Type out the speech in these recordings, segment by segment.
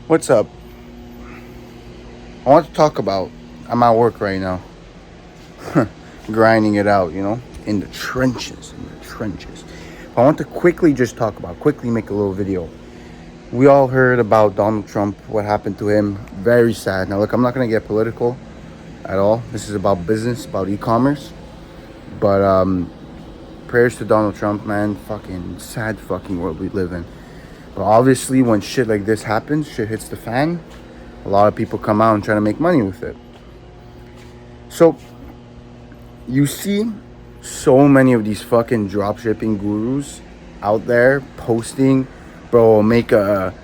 What's up? I want to talk about. I'm at work right now, grinding it out. In the trenches, I want to quickly make a little video. We all heard about Donald Trump, what happened to him. Very sad. Now, look, I'm not gonna get political at all. This is about business, about e-commerce. But prayers to Donald Trump, man. Fucking sad fucking world we live in. But obviously, when shit like this happens, shit hits the fan. A lot of people come out and try to make money with it. So, you see so many of these fucking dropshipping gurus out there posting, bro, make a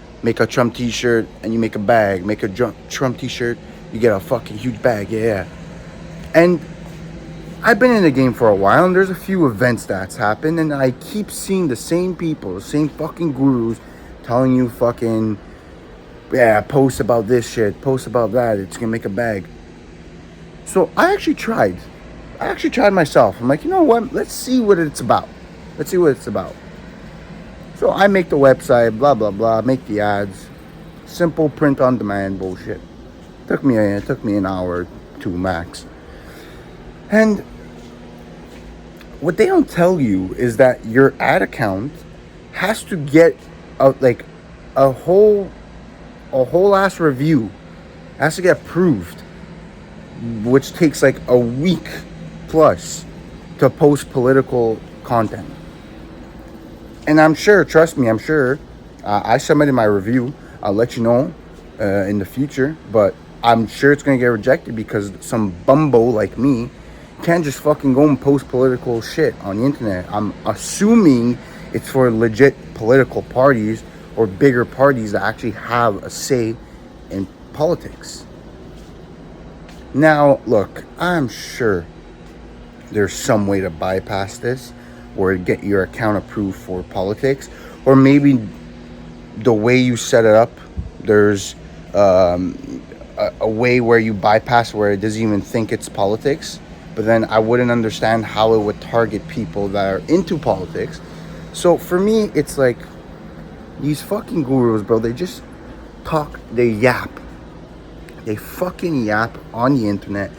Trump t-shirt and you make a bag. Make a Trump t-shirt, you get a fucking huge bag. Yeah. And I've been in the game for a while, and there's a few events that's happened, and I keep seeing the same people, the same fucking gurus telling you fucking, yeah, post about this shit, post about that, it's gonna make a bag. So I actually tried myself. I'm like, you know what? Let's see what it's about. So I make the website, blah, blah, blah, make the ads. Simple print on demand bullshit. Took me an hour or two max. And what they don't tell you is that your ad account has to get a whole ass review. It has to get approved, which takes like a week plus to post political content. And I'm sure, trust me, I submitted my review. I'll let you know in the future, but I'm sure it's gonna get rejected because some bumbo like me can't just fucking go and post political shit on the internet. I'm assuming it's for legit political parties or bigger parties that actually have a say in politics. Now, look, I'm sure there's some way to bypass this or get your account approved for politics, or maybe the way you set it up, there's a way where you bypass where it doesn't even think it's politics. But then I wouldn't understand how it would target people that are into politics. So for me, it's like these fucking gurus, bro, they just talk, they yap. They fucking yap on the internet,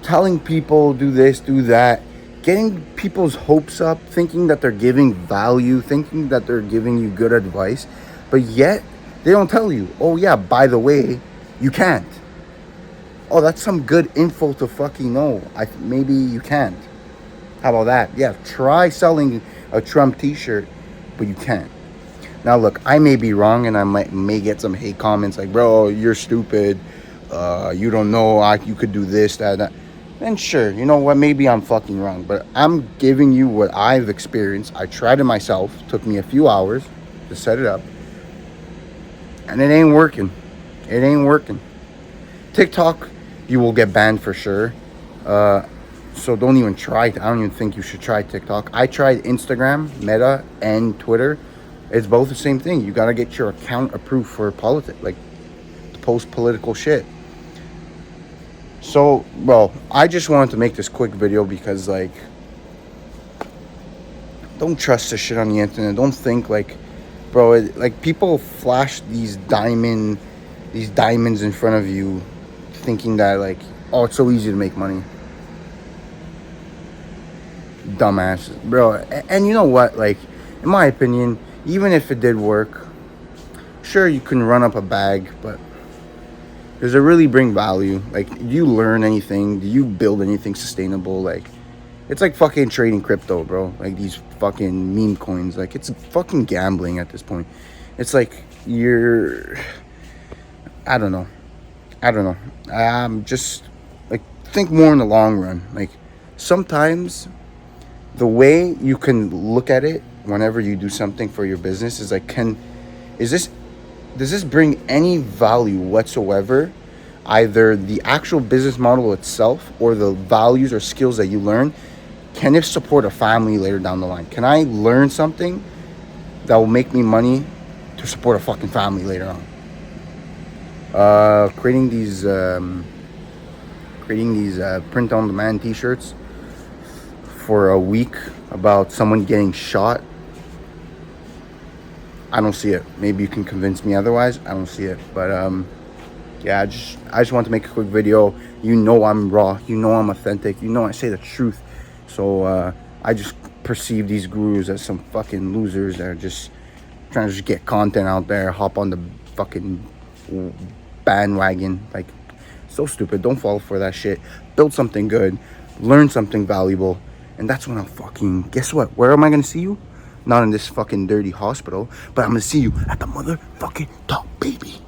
telling people do this, do that, getting people's hopes up, thinking that they're giving value, thinking that they're giving you good advice, but yet they don't tell you, oh yeah, by the way, you can't. Oh, that's some good info to fucking know. Maybe you can't. How about that? Yeah, try selling a Trump t-shirt, but you can't. Now look, I may be wrong and I may get some hate comments like, bro, you're stupid. You don't know, you could do this, that. Then sure, you know what, maybe I'm fucking wrong. But I'm giving you what I've experienced. I tried it myself. Took me a few hours to set it up. And it ain't working. TikTok, you will get banned for sure. So don't even try it. I don't even think you should try TikTok. I tried Instagram, Meta, and Twitter. It's both the same thing. You gotta get your account approved for politics, like to post political shit. So, bro, I just wanted to make this quick video because, like, don't trust this shit on the internet. Don't think like, bro, like people flash these diamonds in front of you, thinking that like, oh, it's so easy to make money. Dumbasses, bro. And you know what? Like, in my opinion, even if it did work, sure, you can run up a bag, but does it really bring value? Like, do you learn anything? Do you build anything sustainable? Like, it's like fucking trading crypto, bro. Like these fucking meme coins. Like, it's fucking gambling at this point. It's like I don't know. Just like think more in the long run. Like, sometimes the way you can look at it whenever you do something for your business is like, does this bring any value whatsoever? Either the actual business model itself or the values or skills that you learn, can it support a family later down the line? Can I learn something that will make me money to support a fucking family later on? Creating these print-on-demand t-shirts for a week about someone getting shot. I don't see it. Maybe you can convince me otherwise. I don't see it. But yeah, I just want to make a quick video. You know I'm raw. You know I'm authentic. You know I say the truth. So I just perceive these gurus as some fucking losers that are just trying to just get content out there, hop on the fucking bandwagon. Like, so stupid. Don't fall for that shit. Build something good. Learn something valuable. And that's when I'll fucking, guess what? Where am I gonna see you? Not in this fucking dirty hospital, but I'm gonna see you at the motherfucking top, baby.